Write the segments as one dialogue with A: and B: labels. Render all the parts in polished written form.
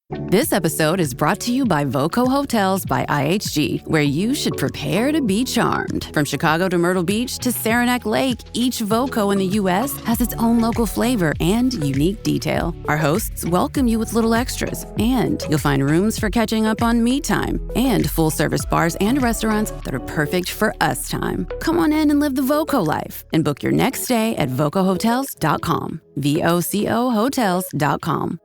A: This episode is brought to you by Voco Hotels by IHG, where you should prepare to be charmed. From Chicago to Myrtle Beach to Saranac Lake, each Voco in the U.S. has its own local flavor and unique detail. Our hosts welcome you with little extras, and you'll find rooms for catching up on me time and full-service bars and restaurants that are perfect for us time. Come on in and live the Voco life and book your next stay at vocohotels.com. VOCO hotels.com.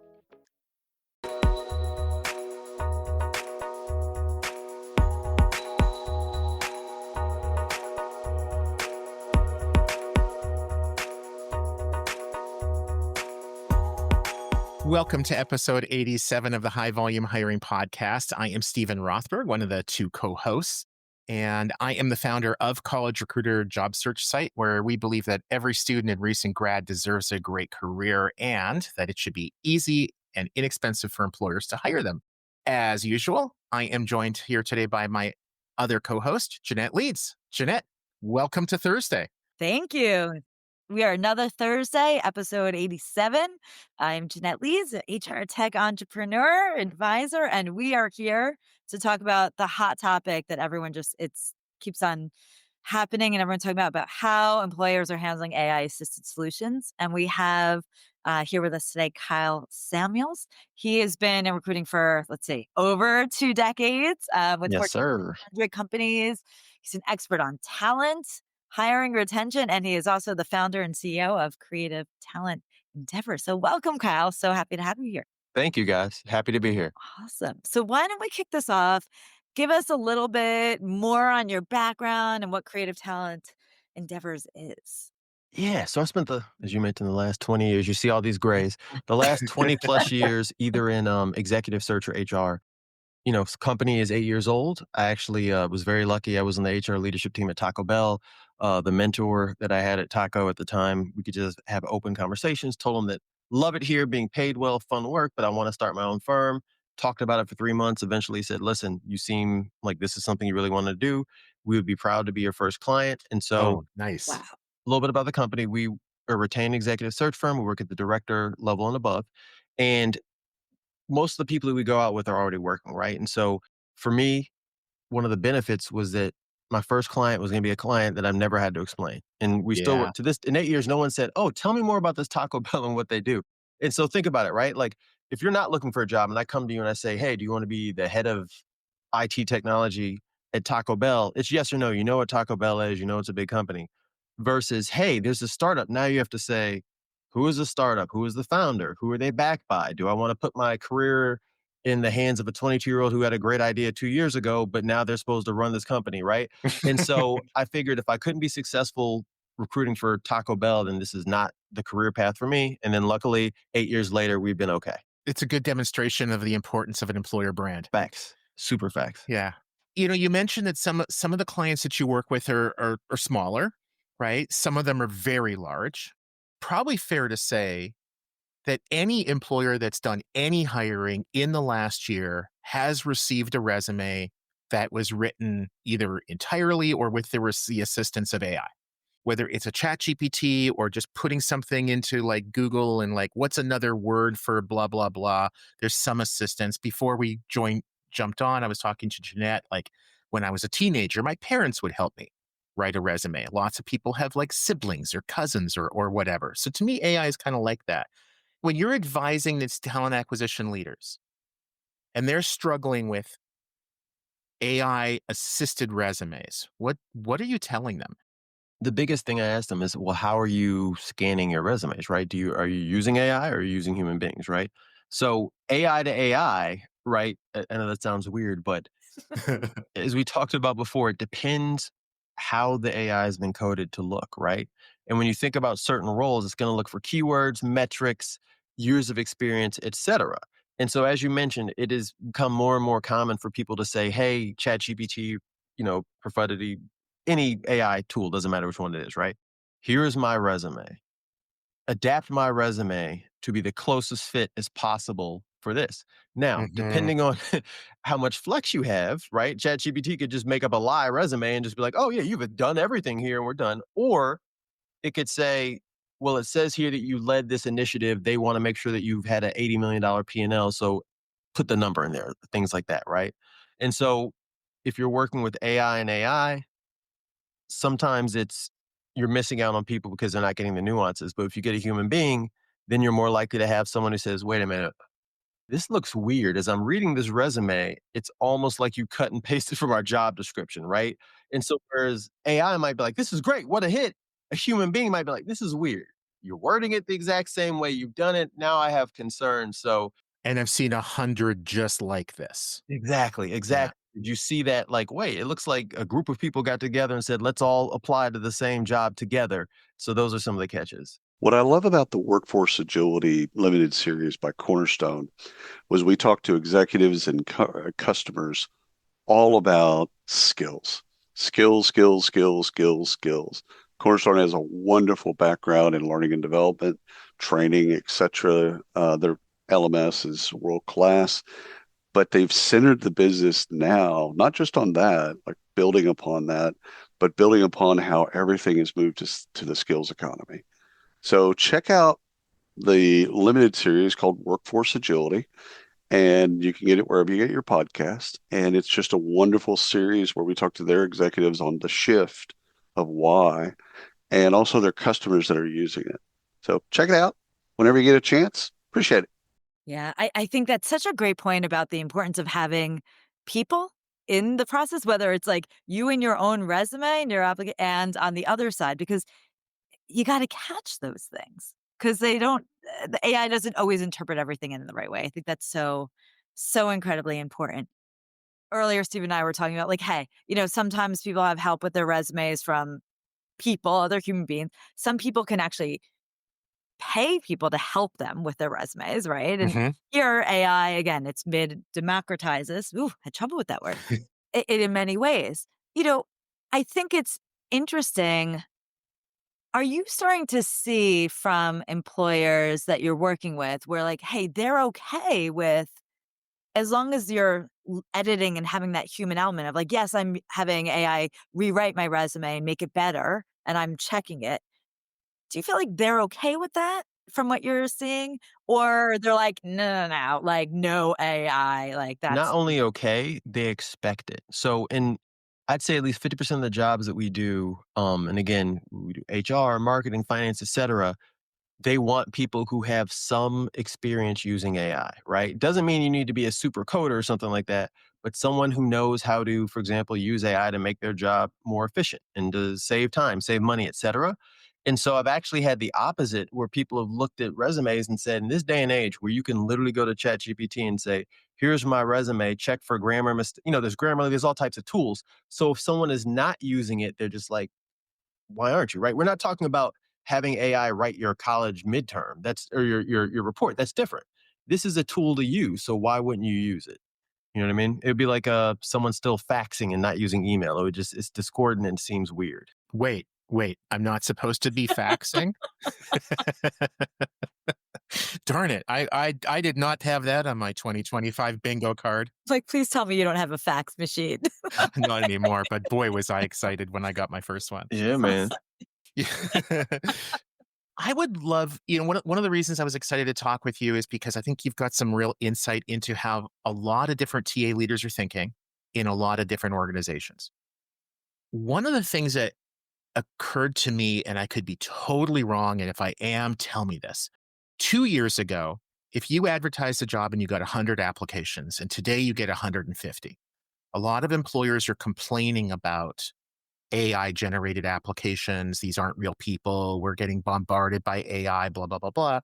B: Welcome to episode 87 of the High Volume Hiring Podcast. I am Stephen Rothberg, one of the two co-hosts, and I am the founder of College Recruiter Job Search Site, where we believe that every student and recent grad deserves a great career and that it should be easy and inexpensive for employers to hire them. As usual, I am joined here today by my other co-host, Jeanette Leeds. Jeanette, welcome to Thursday.
C: Thank you. We are another Thursday, episode 87. I'm Jeanette Leeds, an HR tech entrepreneur, advisor, and we are here to talk about the hot topic that everyone keeps on happening and everyone's talking about how employers are handling AI-assisted solutions. And we have here with us today, Kyle Samuels. He has been in recruiting for, over 2 decades with
D: Yes, sir.
C: 100 companies. He's an expert on talent, hiring, retention, and he is also the founder and CEO of Creative Talent Endeavor. So welcome, Kyle. So happy to have you here.
D: Thank you, guys. Happy to be here.
C: Awesome. So why don't we kick this off? Give us a little bit more on your background and what Creative Talent Endeavors is.
D: Yeah, so I spent as you mentioned, the last 20 years, you see all these grays, the last 20 plus years, either in executive search or HR. Company is 8 years old. I actually was very lucky. I was on the HR leadership team at Taco Bell. The mentor that I had at Taco at the time, we could just have open conversations, told him that love it here, being paid well, fun work, but I want to start my own firm. Talked about it for 3 months, eventually said, listen, you seem like this is something you really want to do. We would be proud to be your first client. And so
B: Nice.
C: Wow.
D: a little bit about the company. We are a retained executive search firm. We work at the director level and above. And most of the people that we go out with are already working, right? And so for me, one of the benefits was that my first client was going to be a client that I've never had to explain. And we still
B: Yeah.
D: work to this, in 8 years, no one said, oh, tell me more about this Taco Bell and what they do. And so think about it, right? Like if you're not looking for a job and I come to you and I say, hey, do you want to be the head of IT technology at Taco Bell? It's yes or no. You know what Taco Bell is, you know it's a big company. Versus, hey, there's a startup. Now you have to say, who is the startup? Who is the founder? Who are they backed by? Do I want to put my career in the hands of a 22-year-old who had a great idea 2 years ago, but now they're supposed to run this company, right? And so I figured if I couldn't be successful recruiting for Taco Bell, then this is not the career path for me. And then luckily, 8 years later, we've been okay.
B: It's a good demonstration of the importance of an employer brand.
D: Facts. Super facts.
B: Yeah. You mentioned that some of the clients that you work with are smaller, right? Some of them are very large. Probably fair to say that any employer that's done any hiring in the last year has received a resume that was written either entirely or with the assistance of AI. Whether it's a chat GPT or just putting something into like Google and like, what's another word for blah, blah, blah. There's some assistance. Before we jumped on, I was talking to Jeanette, like when I was a teenager, my parents would help me write a resume. Lots of people have like siblings or cousins or whatever. So to me, AI is kind of like that. When you're advising these talent acquisition leaders and they're struggling with AI assisted resumes, what are you telling them?
D: The biggest thing I asked them is, well, how are you scanning your resumes, right? Are you using AI or are you using human beings, right? So AI to AI, right? I know that sounds weird, but as we talked about before, it depends how the AI has been coded to look, right? And when you think about certain roles, it's going to look for keywords, metrics, years of experience, et cetera. And so, as you mentioned, it has become more and more common for people to say, hey, ChatGPT, Profundity, any AI tool, doesn't matter which one it is, right? Here is my resume. Adapt my resume to be the closest fit as possible for this. Now, depending on how much flex you have, right? ChatGPT could just make up a lie resume and just be like, oh yeah, you've done everything here and we're done. Or it could say, well, it says here that you led this initiative. They want to make sure that you've had an $80 million P&L. So put the number in there, things like that, right? And so if you're working with AI, sometimes you're missing out on people because they're not getting the nuances. But if you get a human being, then you're more likely to have someone who says, wait a minute, this looks weird. As I'm reading this resume, it's almost like you cut and pasted from our job description, right? And so whereas AI might be like, this is great, what a hit. A human being might be like, this is weird. You're wording it the exact same way you've done it. Now I have concerns. So
B: And I've seen 100 just like this.
D: exactly,
B: Yeah.
D: exactly. Did you see that? Like, wait, it looks like a group of people got together and said, let's all apply to the same job together. So those are some of the catches.
E: What I love about the Workforce Agility Limited series by Cornerstone was we talked to executives and customers all about skills. Skills. Cornerstone has a wonderful background in learning and development, training, etc. Their LMS is world class, but they've centered the business now, not just on that, like building upon that, but building upon how everything has moved to the skills economy. So check out the limited series called Workforce Agility, and you can get it wherever you get your podcast. And it's just a wonderful series where we talk to their executives on the shift of why, and also their customers that are using it. So check it out whenever you get a chance. Appreciate it.
C: Yeah, I think that's such a great point about the importance of having people in the process, whether it's like you in your own resume and your application, and on the other side, because you got to catch those things because they don't, the AI doesn't always interpret everything in the right way. I think that's so incredibly important. Earlier, Steve and I were talking about like, hey, sometimes people have help with their resumes from people, other human beings. Some people can actually pay people to help them with their resumes, right? And
B: Mhm.
C: here, AI, again, it's mid democratizes. Ooh, had trouble with that word. It in many ways. I think it's interesting. Are you starting to see from employers that you're working with where like, hey, they're okay with as long as you're editing and having that human element of like, yes, I'm having AI rewrite my resume and make it better and I'm checking it. Do you feel like they're okay with that from what you're seeing? Or they're like, no, like no AI, like
D: Not
C: that's
D: only okay, they expect it. So I'd say at least 50% of the jobs that we do, and again, we do HR, marketing, finance, etc. They want people who have some experience using AI, right? Doesn't mean you need to be a super coder or something like that, but someone who knows how to, for example, use AI to make their job more efficient and to save time, save money, etc. And so I've actually had the opposite where people have looked at resumes and said, in this day and age where you can literally go to ChatGPT and say, here's my resume, check for grammar mistakes. There's Grammarly, there's all types of tools. So if someone is not using it, they're just like, why aren't you, right? We're not talking about having AI write your college midterm. Or your report. That's different. This is a tool to use. So why wouldn't you use it? You know what I mean? It would be like someone still faxing and not using email. It's discordant and seems weird.
B: Wait, I'm not supposed to be faxing? Darn it. I did not have that on my 2025 bingo card.
C: like, please tell me you don't have a fax machine.
B: Not anymore, but boy, was I excited when I got my first one.
D: Yeah, man.
B: I would love, one of the reasons I was excited to talk with you is because I think you've got some real insight into how a lot of different TA leaders are thinking in a lot of different organizations. One of the things that occurred to me, and I could be totally wrong, and if I am, tell me this. 2 years ago, if you advertised a job and you got 100 applications, and today you get 150, a lot of employers are complaining about AI generated applications. These aren't real people. We're getting bombarded by AI, blah, blah, blah, blah.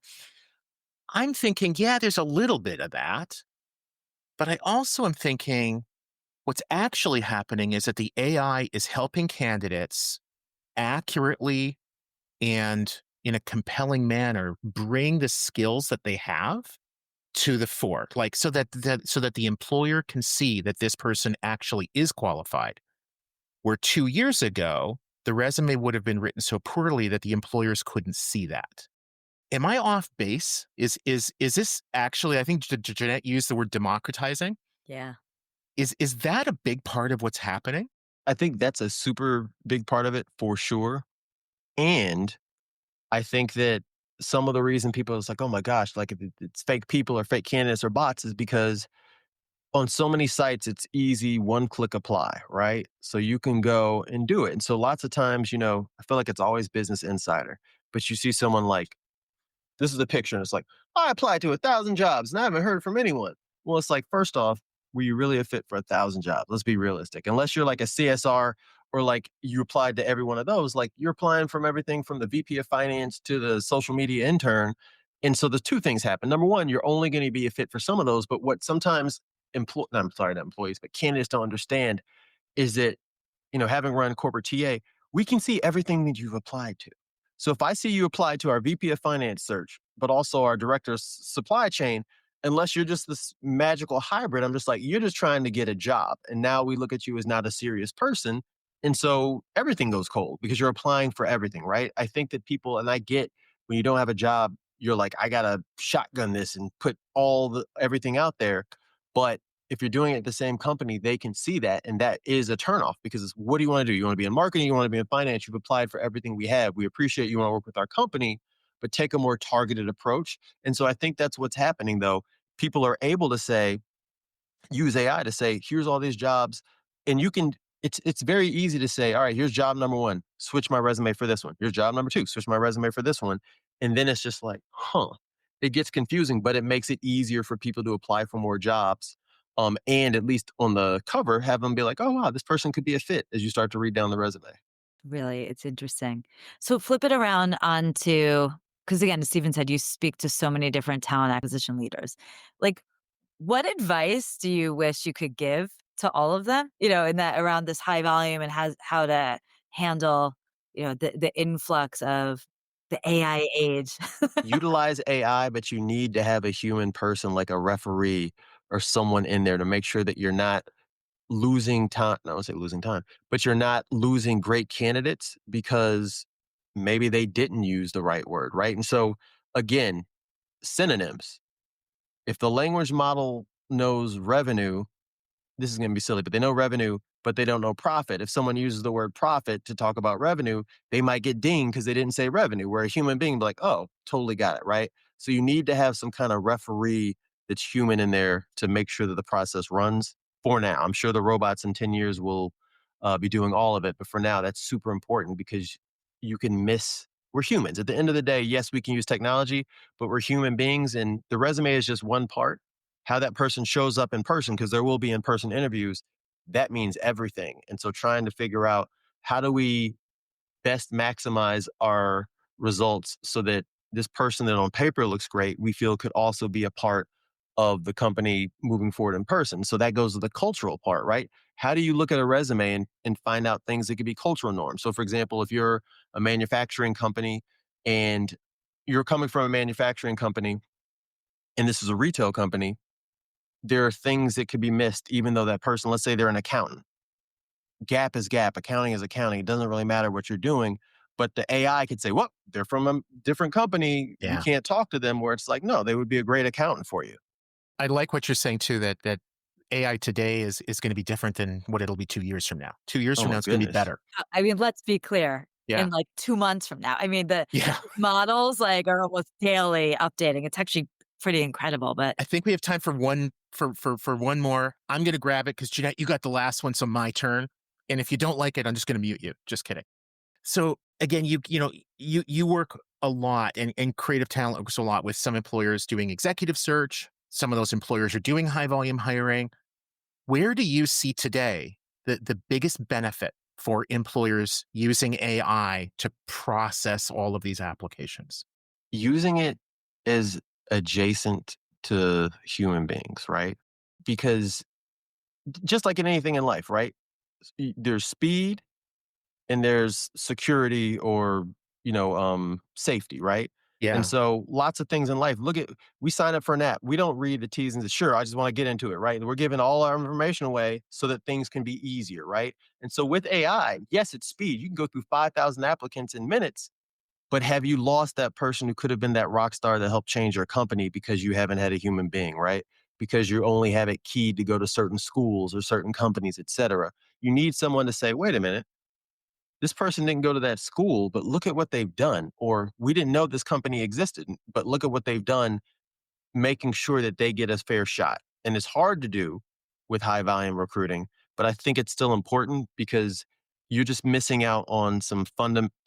B: I'm thinking, yeah, there's a little bit of that. But I also am thinking what's actually happening is that the AI is helping candidates accurately and in a compelling manner bring the skills that they have to the fore, like so that the employer can see that this person actually is qualified. Where 2 years ago, the resume would have been written so poorly that the employers couldn't see that. Am I off base? Is this actually, I think Jeanette used the word democratizing.
C: Yeah.
B: Is that a big part of what's happening?
D: I think that's a super big part of it for sure. And I think that some of the reason people is like, oh my gosh, like if it's fake people or fake candidates or bots is because on so many sites, it's easy, one click apply, right? So you can go and do it. And so lots of times, I feel like it's always Business Insider, but you see someone like, this is a picture and it's like, I applied to 1,000 jobs and I haven't heard from anyone. Well, it's like, first off, were you really a fit for 1,000 jobs? Let's be realistic. Unless you're like a CSR or like you applied to every one of those, like you're applying from everything from the VP of finance to the social media intern. And so the two things happen. Number one, you're only going to be a fit for some of those, but what sometimes I'm sorry, not employees, but candidates don't understand is that, having run corporate TA, we can see everything that you've applied to. So if I see you apply to our VP of finance search, but also our director of supply chain, unless you're just this magical hybrid, I'm just like, you're just trying to get a job. And now we look at you as not a serious person. And so everything goes cold because you're applying for everything, right? I think that people, and I get when you don't have a job, you're like, I gotta shotgun this and put everything out there. But if you're doing it at the same company, they can see that. And that is a turnoff because what do you want to do? You want to be in marketing? You want to be in finance? You've applied for everything we have. We appreciate you want to work with our company, but take a more targeted approach. And so I think that's what's happening though. People are able to use AI to say, here's all these jobs. And it's very easy to say, all right, here's job number one, switch my resume for this one. Here's job number two, switch my resume for this one. And then it's just like, it gets confusing, but it makes it easier for people to apply for more jobs. And at least on the cover, have them be like, oh, wow, this person could be a fit as you start to read down the resume.
C: Really, it's interesting. So flip it around onto, because again, as Stephen said, you speak to so many different talent acquisition leaders. Like, what advice do you wish you could give to all of them? In that around this high volume and has how to handle, the influx of the AI age.
D: Utilize AI, but you need to have a human person like a referee or someone in there to make sure that you're not losing time. No, I won't say losing time, but you're not losing great candidates because maybe they didn't use the right word, right? And so again, synonyms. If the language model knows revenue, this is going to be silly, but they know revenue, but they don't know profit. If someone uses the word profit to talk about revenue, they might get dinged because they didn't say revenue, where a human being be like, oh, totally got it, right? So you need to have some kind of referee that's human in there to make sure that the process runs for now. I'm sure the robots in 10 years will be doing all of it, but for now, that's super important because you can miss. We're humans. At the end of the day, yes, we can use technology, but we're human beings, and the resume is just one part. How that person shows up in person, because there will be in-person interviews, that means everything. And so trying to figure out how do we best maximize our results so that this person that on paper looks great, we feel could also be a part of the company moving forward in person. So that goes to the cultural part, right? How do you look at a resume and find out things that could be cultural norms? So for example, if you're a manufacturing company and you're coming from a manufacturing company and this is a retail company, there are things that could be missed, even though that person, let's say they're an accountant. Gap is gap, accounting is accounting. It doesn't really matter what you're doing. But the AI could say, well, they're from a different company. You
B: Yeah.
D: can't talk to them, where it's like, no, they would be a great accountant for you.
B: I like what you're saying too, that AI today is going to be different than what it'll be 2 years from now. 2 years
D: Oh
B: from
D: my
B: now, it's going to be
D: goodness.
B: better.
C: I mean, let's be clear.
B: Yeah.
C: In like 2 months from now, I mean, the
B: Yeah.
C: models like are almost daily updating. It's actually pretty incredible, but
B: I think we have time for one more. I'm going to grab it because Jeanette, you got the last one, so my turn. And if you don't like it, I'm just going to mute you. Just kidding. So again, you work a lot and creative talent works a lot with some employers doing executive search. Some of those employers are doing high volume hiring. Where do you see today the biggest benefit for employers using AI to process all of these applications?
D: Using it as adjacent to human beings, right? Because just like in anything in life, right? There's speed and there's security or safety, right? And
B: Yeah.
D: so lots of things in life. We sign up for an app, we don't read the T's and the sure, I just want to get into it, right? And we're giving all our information away so that things can be easier, right? And so with AI, yes, it's speed, you can go through 5,000 applicants in minutes, but have you lost that person who could have been that rock star that helped change your company because you haven't had a human being, right? Because you only have it keyed to go to certain schools or certain companies, et cetera. You need someone to say, wait a minute, this person didn't go to that school, but look at what they've done. Or we didn't know this company existed, but look at what they've done, making sure that they get a fair shot. And it's hard to do with high volume recruiting, but I think it's still important because you're just missing out on some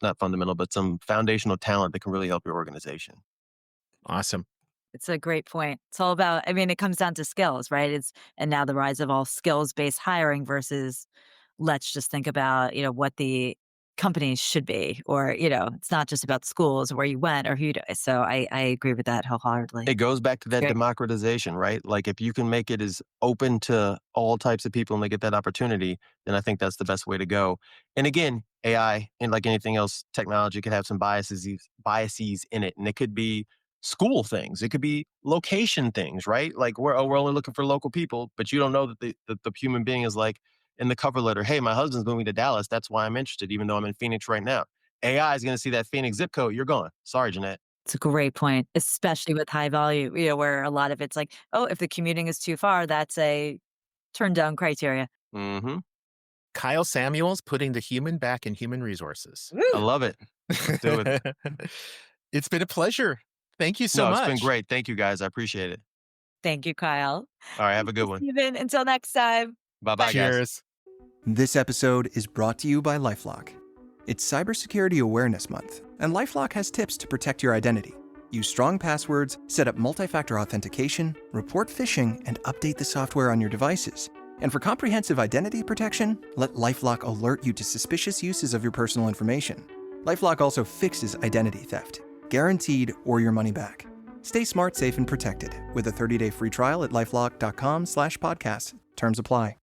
D: not fundamental, but some foundational talent that can really help your organization.
B: Awesome.
C: It's a great point. It's all about, I mean, it comes down to skills, right? And now the rise of all skills-based hiring versus let's just think about, what the companies should be, or, it's not just about schools, where you went or who you do. So I agree with that wholeheartedly.
D: It goes back to that
C: Great.
D: democratization, right? Like if you can make it as open to all types of people and they get that opportunity, then I think that's the best way to go. And again, AI and like anything else, technology could have some biases in it. And it could be school things. It could be location things, right? Like we're only looking for local people, but you don't know that the human being is like in the cover letter, hey, my husband's moving to Dallas. That's why I'm interested, even though I'm in Phoenix right now. AI is going to see that Phoenix zip code. You're gone. Sorry, Jeanette.
C: It's a great point, especially with high volume, where a lot of it's like, oh, if the commuting is too far, that's a turn down criteria.
D: Mm-hmm.
B: Kyle Samuels putting the human back in human resources.
D: I love it. Let's do it.
B: It's been a pleasure. Thank you so much.
D: It's been great. Thank you, guys. I appreciate it.
C: Thank you, Kyle.
D: All right, have a good one.
C: Steven, until next time.
D: Bye-bye, guys.
B: Cheers.
F: This episode is brought to you by LifeLock. It's Cybersecurity Awareness Month, and LifeLock has tips to protect your identity. Use strong passwords, set up multi-factor authentication, report phishing, and update the software on your devices. And for comprehensive identity protection, let LifeLock alert you to suspicious uses of your personal information. LifeLock also fixes identity theft, guaranteed or your money back. Stay smart, safe, and protected with a 30-day free trial at LifeLock.com/podcast. Terms apply.